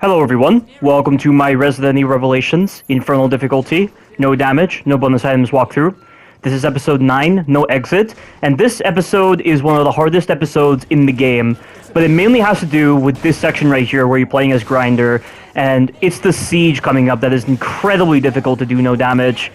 Hello everyone, welcome to my Resident Evil Revelations, Infernal difficulty, no damage, no bonus items walkthrough. This is episode 9, no exit, and this episode is one of the hardest episodes in the game, but it mainly has to do with this section right here where you're playing as Grinder, and it's the siege coming up that is incredibly difficult to do no damage,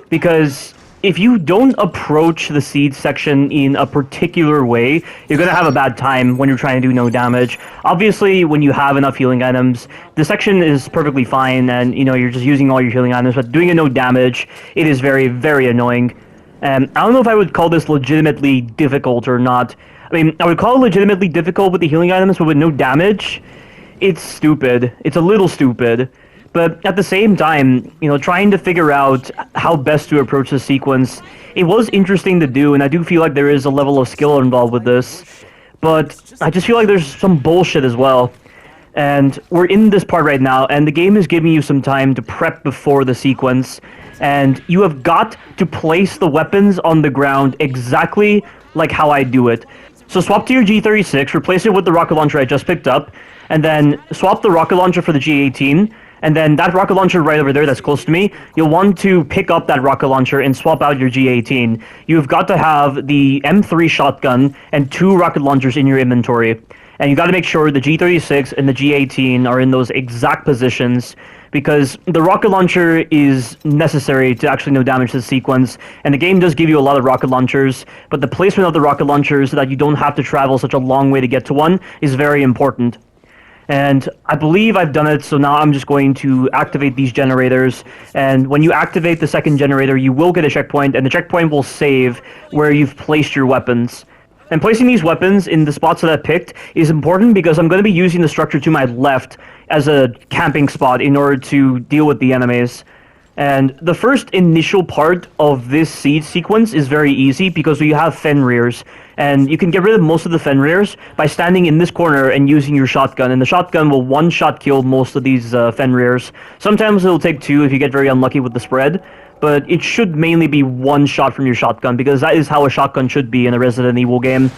because if you don't approach the siege section in a particular way, you're going to have a bad time when you're trying to do no damage. Obviously, when you have enough healing items, the section is perfectly fine, and you're just using all your healing items, but doing a no damage, it is very, very annoying. I don't know if I would call this legitimately difficult or not. I mean, I would call it legitimately difficult with the healing items, but with no damage, it's stupid. It's a little stupid. But at the same time, trying to figure out how best to approach the sequence, it was interesting to do, and I do feel like there is a level of skill involved with this. But I just feel like there's some bullshit as well. And we're in this part right now, and the game is giving you some time to prep before the sequence. And you have got to place the weapons on the ground exactly like how I do it. So swap to your G36, replace it with the rocket launcher I just picked up, and then swap the rocket launcher for the G18. And then that rocket launcher right over there that's close to me, you'll want to pick up that rocket launcher and swap out your G18. You've got to have the M3 shotgun and 2 rocket launchers in your inventory. And you got to make sure the G36 and the G18 are in those exact positions, because the rocket launcher is necessary to actually no damage to the sequence. And the game does give you a lot of rocket launchers, but the placement of the rocket launchers so that you don't have to travel such a long way to get to one is very important. And I believe I've done it, so now I'm just going to activate these generators. And when you activate the second generator, you will get a checkpoint, and the checkpoint will save where you've placed your weapons. And placing these weapons in the spots that I picked is important because I'm going to be using the structure to my left as a camping spot in order to deal with the enemies. And the first initial part of this siege sequence is very easy because we have Fenriers. And you can get rid of most of the Fenriers by standing in this corner and using your shotgun. And the shotgun will one-shot kill most of these Fenriers. Sometimes it'll take 2 if you get very unlucky with the spread. But it should mainly be 1 shot from your shotgun, because that is how a shotgun should be in a Resident Evil game.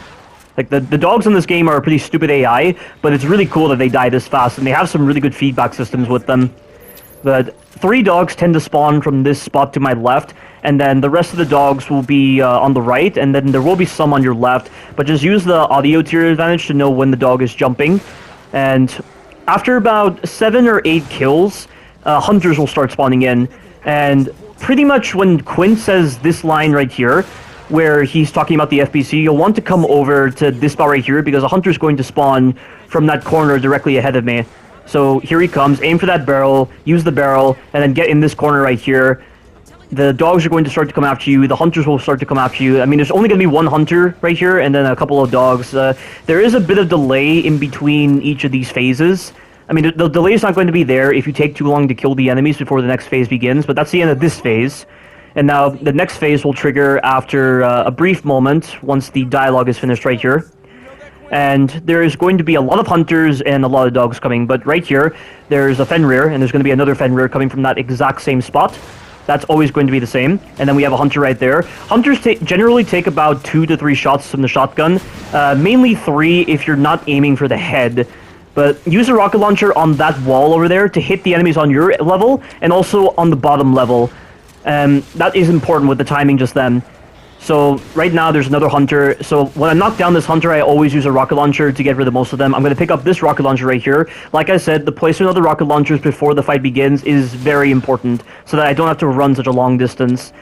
Like, the dogs in this game are a pretty stupid AI, but it's really cool that they die this fast, and they have some really good feedback systems with them. But 3 dogs tend to spawn from this spot to my left, and then the rest of the dogs will be on the right, and then there will be some on your left, but just use the audio to your advantage to know when the dog is jumping. And after about 7 or 8 kills, hunters will start spawning in, and pretty much when Quint says this line right here, where he's talking about the FPC, you'll want to come over to this spot right here, because a hunter's going to spawn from that corner directly ahead of me. So here he comes, aim for that barrel, use the barrel, and then get in this corner right here. The dogs are going to start to come after you, the hunters will start to come after you. I mean, there's only going to be 1 hunter right here, and then a couple of dogs. There is a bit of delay in between each of these phases. I mean, the delay is not going to be there if you take too long to kill the enemies before the next phase begins, but that's the end of this phase. And now the next phase will trigger after a brief moment, once the dialogue is finished right here. And there is going to be a lot of hunters and a lot of dogs coming, but right here, there's a Fenrir, and there's going to be another Fenrir coming from that exact same spot. That's always going to be the same. And then we have a hunter right there. Hunters generally take about 2 to 3 shots from the shotgun, mainly 3 if you're not aiming for the head. But use a rocket launcher on that wall over there to hit the enemies on your level, and also on the bottom level. That is important with the timing just then. So right now there's another hunter. So when I knock down this hunter, I always use a rocket launcher to get rid of most of them. I'm going to pick up this rocket launcher right here. Like I said, the placement of the rocket launchers before the fight begins is very important, so that I don't have to run such a long distance.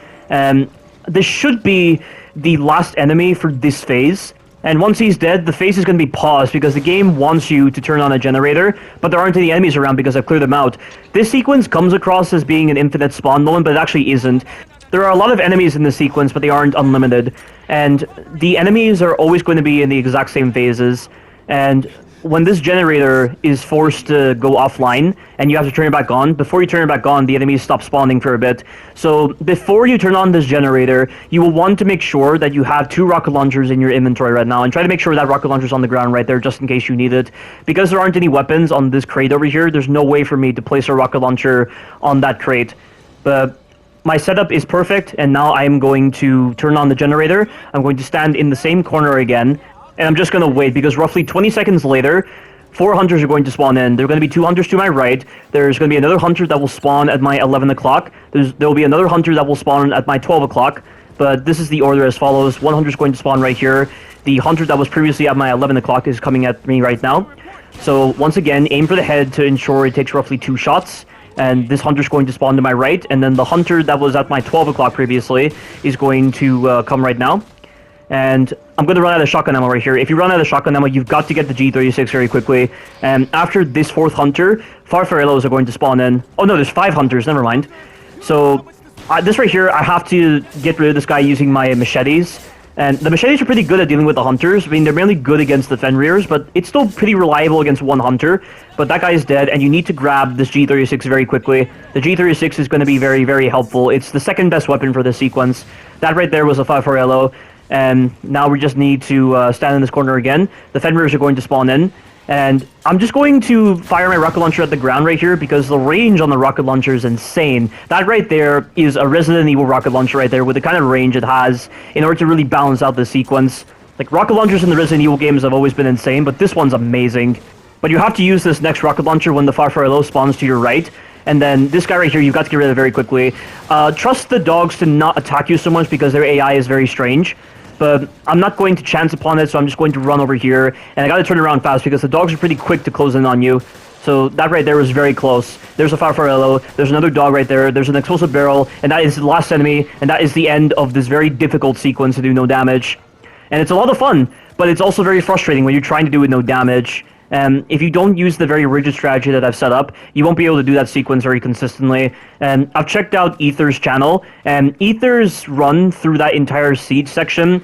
This should be the last enemy for this phase. And once he's dead, the phase is going to be paused because the game wants you to turn on a generator, but there aren't any enemies around because I've cleared them out. This sequence comes across as being an infinite spawn moment, but it actually isn't. There are a lot of enemies in this sequence, but they aren't unlimited. And the enemies are always going to be in the exact same phases. And when this generator is forced to go offline, and you have to turn it back on, before you turn it back on, the enemies stop spawning for a bit. So before you turn on this generator, you will want to make sure that you have 2 rocket launchers in your inventory right now, and try to make sure that rocket launcher's on the ground right there, just in case you need it. Because there aren't any weapons on this crate over here, there's no way for me to place a rocket launcher on that crate. But my setup is perfect, and now I'm going to turn on the generator. I'm going to stand in the same corner again, and I'm just going to wait, because roughly 20 seconds later, 4 hunters are going to spawn in. There are going to be 2 hunters to my right. There's going to be another hunter that will spawn at my 11 o'clock. There will be another hunter that will spawn at my 12 o'clock. But this is the order as follows. 1 hunter is going to spawn right here. The hunter that was previously at my 11 o'clock is coming at me right now. So once again, aim for the head to ensure it takes roughly 2 shots. And this hunter is going to spawn to my right. And then the hunter that was at my 12 o'clock previously is going to come right now. And I'm going to run out of shotgun ammo right here. If you run out of shotgun ammo, you've got to get the G36 very quickly. And after this 4th hunter, Farfarellos are going to spawn in. Oh no, there's 5 hunters, never mind. So this right here, I have to get rid of this guy using my machetes. And the machetes are pretty good at dealing with the hunters. I mean, they're mainly good against the Fenrir's, but it's still pretty reliable against 1 hunter. But that guy is dead, and you need to grab this G36 very quickly. The G36 is going to be very, very helpful. It's the 2nd best weapon for this sequence. That right there was a Farfarello. And now we just need to stand in this corner again. The Fenrir's are going to spawn in. And I'm just going to fire my rocket launcher at the ground right here because the range on the rocket launcher is insane. That right there is a Resident Evil rocket launcher right there with the kind of range it has in order to really balance out the sequence. Like, rocket launchers in the Resident Evil games have always been insane, but this one's amazing. But you have to use this next rocket launcher when the Farfarello spawns to your right. And then this guy right here, you've got to get rid of very quickly. Trust the dogs to not attack you so much because their AI is very strange. But I'm not going to chance upon it, so I'm just going to run over here. And I gotta turn around fast because the dogs are pretty quick to close in on you. So that right there was very close. There's a Farfarello, there's another dog right there, there's an explosive barrel, and that is the last enemy, and that is the end of this very difficult sequence to do no damage. And it's a lot of fun, but it's also very frustrating when you're trying to do it no damage. If you don't use the very rigid strategy that I've set up, you won't be able to do that sequence very consistently. And I've checked out Ether's channel, and Ether's run through that entire siege section,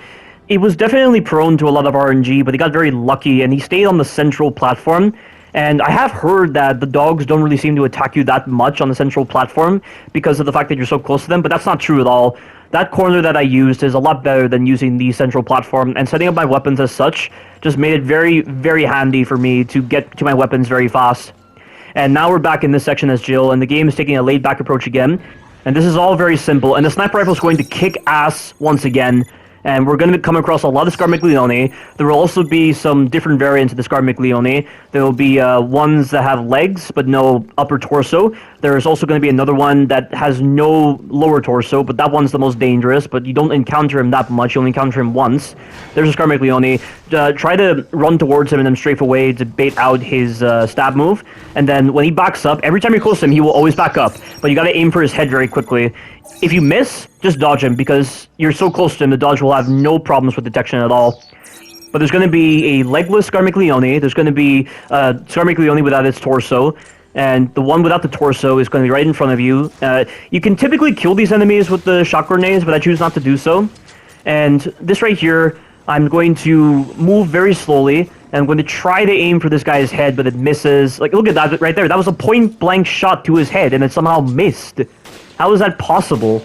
it was definitely prone to a lot of RNG, but he got very lucky, and he stayed on the central platform. And I have heard that the dogs don't really seem to attack you that much on the central platform because of the fact that you're so close to them, but that's not true at all. That corner that I used is a lot better than using the central platform, and setting up my weapons as such just made it very, very handy for me to get to my weapons very fast. And now we're back in this section as Jill, and the game is taking a laid-back approach again. And this is all very simple, and the sniper rifle is going to kick ass once again. And we're going to come across a lot of Scarmiglione. There will also be some different variants of the Scarmiglione. There will be ones that have legs, but no upper torso. There's also going to be another one that has no lower torso, but that one's the most dangerous, but you don't encounter him that much. You only encounter him once. There's a Scarmiglione. Try to run towards him and then strafe away to bait out his stab move. And then when he backs up, every time you're close to him, he will always back up. But you got to aim for his head very quickly. If you miss, just dodge him, because you're so close to him, the dodge will have no problems with detection at all. But there's going to be a legless Scarmiglione, there's going to be Scarmiglione without its torso, and the one without the torso is going to be right in front of you. You can typically kill these enemies with the shock grenades, but I choose not to do so. And this right here, I'm going to move very slowly, and I'm going to try to aim for this guy's head, but it misses. Like, look at that right there, that was a point-blank shot to his head, and it somehow missed. How is that possible?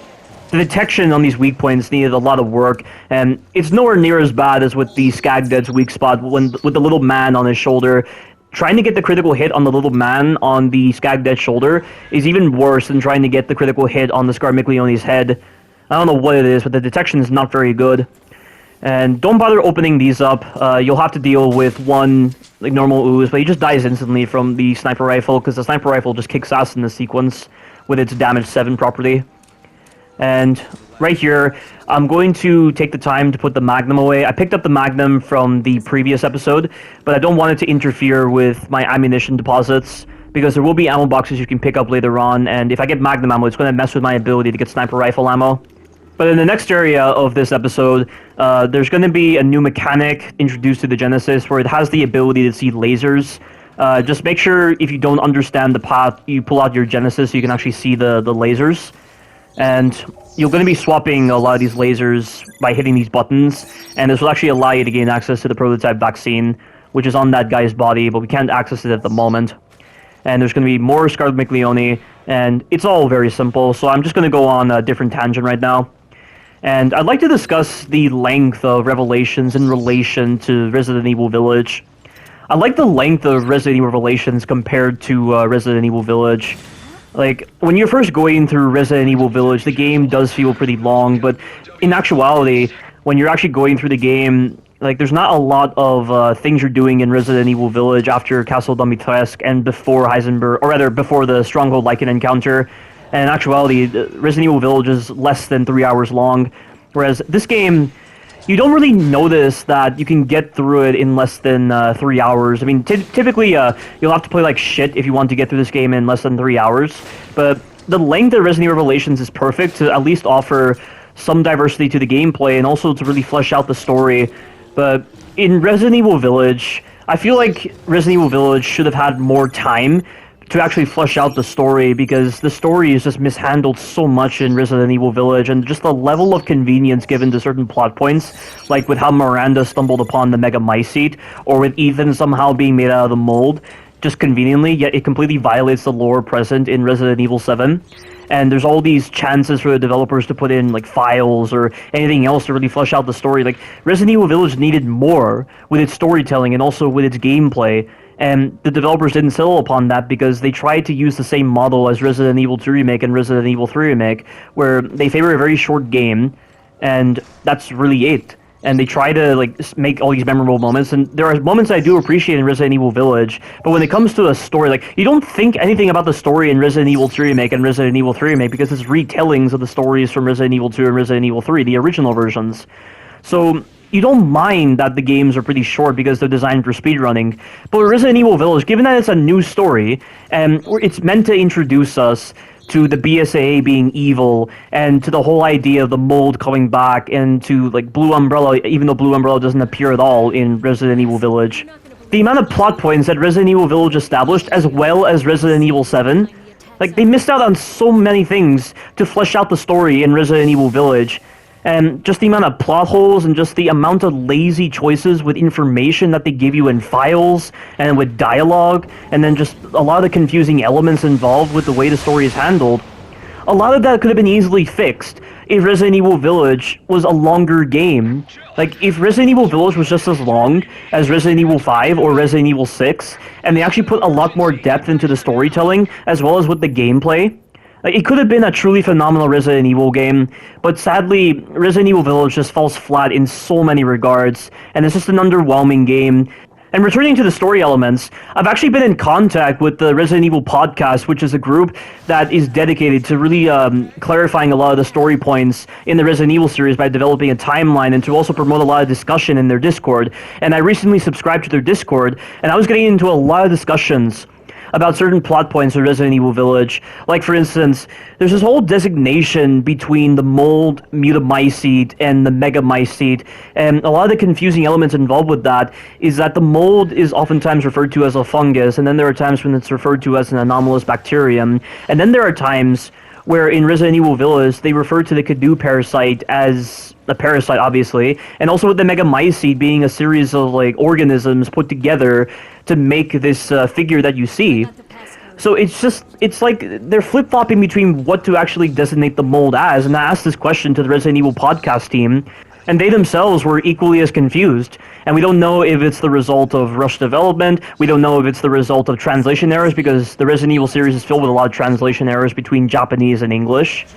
The detection on these weak points needed a lot of work, and it's nowhere near as bad as with the Skagdead's weak spot with the little man on his shoulder. Trying to get the critical hit on the little man on the Skagdead's shoulder is even worse than trying to get the critical hit on the Scarmiglione's head. I don't know what it is, but the detection is not very good. And don't bother opening these up. You'll have to deal with one like normal ooze, but he just dies instantly from the sniper rifle, because the sniper rifle just kicks ass in this sequence with its damage 7 property. And right here, I'm going to take the time to put the Magnum away. I picked up the Magnum from the previous episode, but I don't want it to interfere with my ammunition deposits, because there will be ammo boxes you can pick up later on, and if I get Magnum ammo, it's going to mess with my ability to get sniper rifle ammo. But in the next area of this episode, there's going to be a new mechanic introduced to the Genesis where it has the ability to see lasers. Just make sure if you don't understand the path, you pull out your Genesis so you can actually see the lasers. And you're going to be swapping a lot of these lasers by hitting these buttons, and this will actually allow you to gain access to the prototype vaccine, which is on that guy's body, but we can't access it at the moment. And there's going to be more Scarmiglione, and it's all very simple, so I'm just going to go on a different tangent right now. And I'd like to discuss the length of Revelations in relation to Resident Evil Village. I like the length of Resident Evil Revelations compared to Resident Evil Village. Like, when you're first going through Resident Evil Village, the game does feel pretty long, but in actuality, when you're actually going through the game, Like, there's not a lot of things you're doing in Resident Evil Village after Castle Dimitrescu and before Heisenberg, or rather, before the Stronghold Lycan encounter. And in actuality, Resident Evil Village is less than 3 hours long, whereas this game, you don't really notice that you can get through it in less than 3 hours. I mean, typically, you'll have to play like shit if you want to get through this game in less than 3 hours, but the length of Resident Evil Revelations is perfect to at least offer some diversity to the gameplay and also to really flesh out the story. But in Resident Evil Village, I feel like Resident Evil Village should have had more time to actually flesh out the story, because the story is just mishandled so much in Resident Evil Village, and just the level of convenience given to certain plot points, like with how Miranda stumbled upon the Mega Mycete, or with Ethan somehow being made out of the mold, just conveniently, yet it completely violates the lore present in Resident Evil 7. And there's all these chances for the developers to put in like files or anything else to really flesh out the story. Like, Resident Evil Village needed more with its storytelling and also with its gameplay, and the developers didn't settle upon that because they tried to use the same model as Resident Evil 2 Remake and Resident Evil 3 Remake, where they favor a very short game, and that's really it. And they try to like make all these memorable moments, and there are moments I do appreciate in Resident Evil Village, but when it comes to a story, like, you don't think anything about the story in Resident Evil 2 Remake and Resident Evil 3 Remake because it's retellings of the stories from Resident Evil 2 and Resident Evil 3, the original versions. So you don't mind that the games are pretty short because they're designed for speedrunning. But with Resident Evil Village, given that it's a new story, and it's meant to introduce us to the BSAA being evil, and to the whole idea of the mold coming back, and to like Blue Umbrella, even though Blue Umbrella doesn't appear at all in Resident Evil Village. The amount of plot points that Resident Evil Village established, as well as Resident Evil 7, like, they missed out on so many things to flesh out the story in Resident Evil Village. And just the amount of plot holes and just the amount of lazy choices with information that they give you in files and with dialogue, and then just a lot of the confusing elements involved with the way the story is handled. A lot of that could have been easily fixed if Resident Evil Village was a longer game. Like, if Resident Evil Village was just as long as Resident Evil 5 or Resident Evil 6, and they actually put a lot more depth into the storytelling as well as with the gameplay, like, it could have been a truly phenomenal Resident Evil game, but sadly, Resident Evil Village just falls flat in so many regards, and it's just an underwhelming game. And returning to the story elements, I've actually been in contact with the Resident Evil podcast, which is a group that is dedicated to really clarifying a lot of the story points in the Resident Evil series by developing a timeline, and to also promote a lot of discussion in their Discord. And I recently subscribed to their Discord, and I was getting into a lot of discussions about certain plot points in Resident Evil Village. Like, for instance, there's this whole designation between the mold Mutamycete and the Megamycete, and a lot of the confusing elements involved with that is that the mold is oftentimes referred to as a fungus, and then there are times when it's referred to as an anomalous bacterium, and then there are times where in Resident Evil Village they refer to the Cadu parasite as a parasite, obviously, and also with the Megamycete being a series of like organisms put together to make this figure that you see. So it's like they're flip-flopping between what to actually designate the mold as, and I asked this question to the Resident Evil podcast team, and they themselves were equally as confused. And we don't know if it's the result of rushed development, we don't know if it's the result of translation errors, because the Resident Evil series is filled with a lot of translation errors between Japanese and English,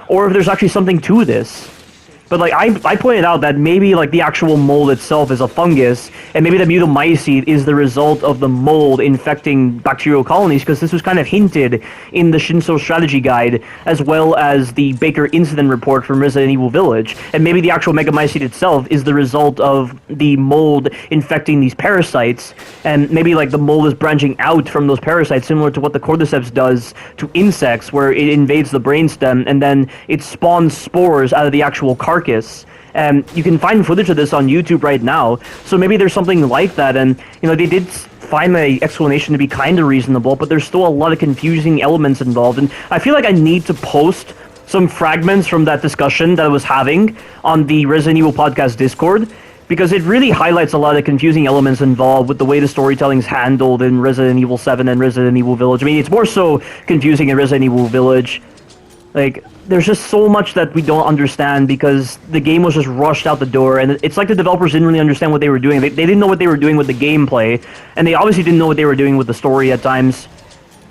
or if there's actually something to this. But like I pointed out that maybe like the actual mold itself is a fungus, and maybe the Mutamycete is the result of the mold infecting bacterial colonies, because this was kind of hinted in the Shinso strategy guide, as well as the Baker incident report from Resident Evil Village. And maybe the actual Megamycete itself is the result of the mold infecting these parasites, and maybe like the mold is branching out from those parasites, similar to what the cordyceps does to insects, where it invades the brainstem and then it spawns spores out of the actual carcass. And you can find footage of this on YouTube right now, so maybe there's something like that. And you know, they did find the explanation to be kind of reasonable, but there's still a lot of confusing elements involved, and I feel like I need to post some fragments from that discussion that I was having on the Resident Evil podcast Discord, because it really highlights a lot of confusing elements involved with the way the storytelling's handled in Resident Evil 7 and Resident Evil Village. I mean, it's more so confusing in Resident Evil Village. Like, there's just so much that we don't understand because the game was just rushed out the door, and it's like the developers didn't really understand what they were doing. They didn't know what they were doing with the gameplay, and they obviously didn't know what they were doing with the story at times.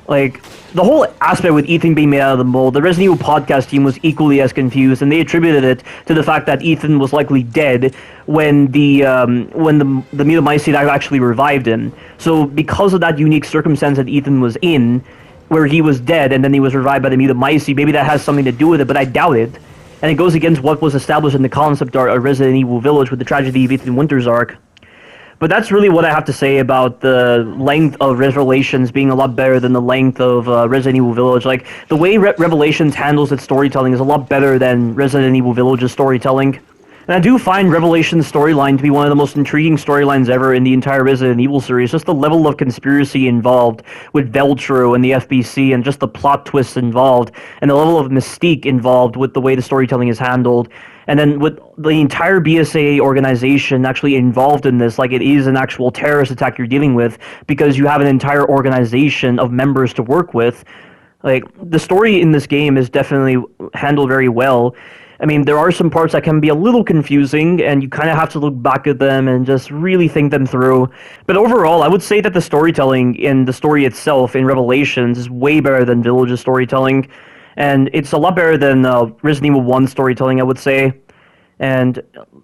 Like, the whole aspect with Ethan being made out of the mold, the Resident Evil podcast team was equally as confused, and they attributed it to the fact that Ethan was likely dead when the mutamycete actually revived him. So because of that unique circumstance that Ethan was in, where he was dead and then he was revived by the mutamycete, maybe that has something to do with it, but I doubt it. And it goes against what was established in the concept art of Resident Evil Village with the tragedy of Ethan Winters arc. But that's really what I have to say about the length of Revelations being a lot better than the length of Resident Evil Village. Like, the way Revelations handles its storytelling is a lot better than Resident Evil Village's storytelling. And I do find Revelation's storyline to be one of the most intriguing storylines ever in the entire Resident Evil series. Just the level of conspiracy involved with Veltro and the FBC, and just the plot twists involved, and the level of mystique involved with the way the storytelling is handled. And then with the entire BSA organization actually involved in this, like it is an actual terrorist attack you're dealing with, because you have an entire organization of members to work with. Like, the story in this game is definitely handled very well. I mean, there are some parts that can be a little confusing, and you kind of have to look back at them and just really think them through. But overall, I would say that the storytelling in the story itself, in Revelations, is way better than Village's storytelling. And it's a lot better than Resident Evil 1 storytelling, I would say. And,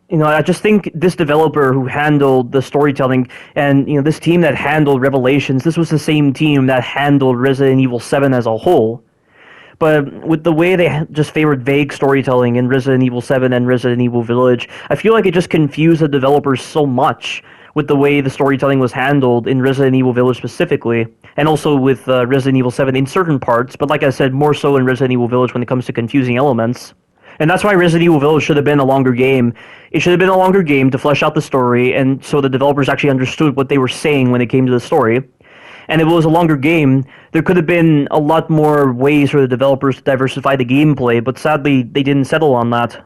you know, I just think this developer who handled the storytelling, and, you know, this team that handled Revelations, this was the same team that handled Resident Evil 7 as a whole. But with the way they just favored vague storytelling in Resident Evil 7 and Resident Evil Village, I feel like it just confused the developers so much with the way the storytelling was handled in Resident Evil Village specifically, and also with Resident Evil 7 in certain parts, but like I said, more so in Resident Evil Village when it comes to confusing elements. And that's why Resident Evil Village should have been a longer game. It should have been a longer game to flesh out the story, and so the developers actually understood what they were saying when it came to the story. And if it was a longer game, there could have been a lot more ways for the developers to diversify the gameplay, but sadly, they didn't settle on that.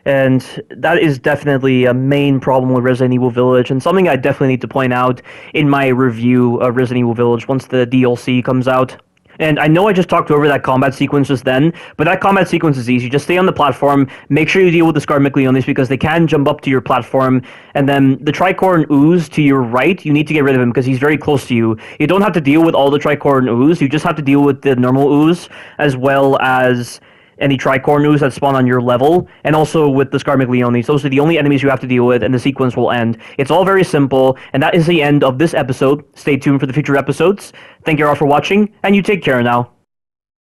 And that is definitely a main problem with Resident Evil Village, and something I definitely need to point out in my review of Resident Evil Village once the DLC comes out. And I know I just talked over that combat sequence just then, but that combat sequence is easy. Just stay on the platform, make sure you deal with the Scarmicleones because they can jump up to your platform, and then the Tricorn Ooze to your right, you need to get rid of him because he's very close to you. You don't have to deal with all the Tricorn Ooze, you just have to deal with the normal Ooze, as well as any Tricorn Ooze that spawn on your level, and also with the Scarmicleones. Those are the only enemies you have to deal with, and the sequence will end. It's all very simple, and that is the end of this episode. Stay tuned for the future episodes. Thank you all for watching, and you take care now.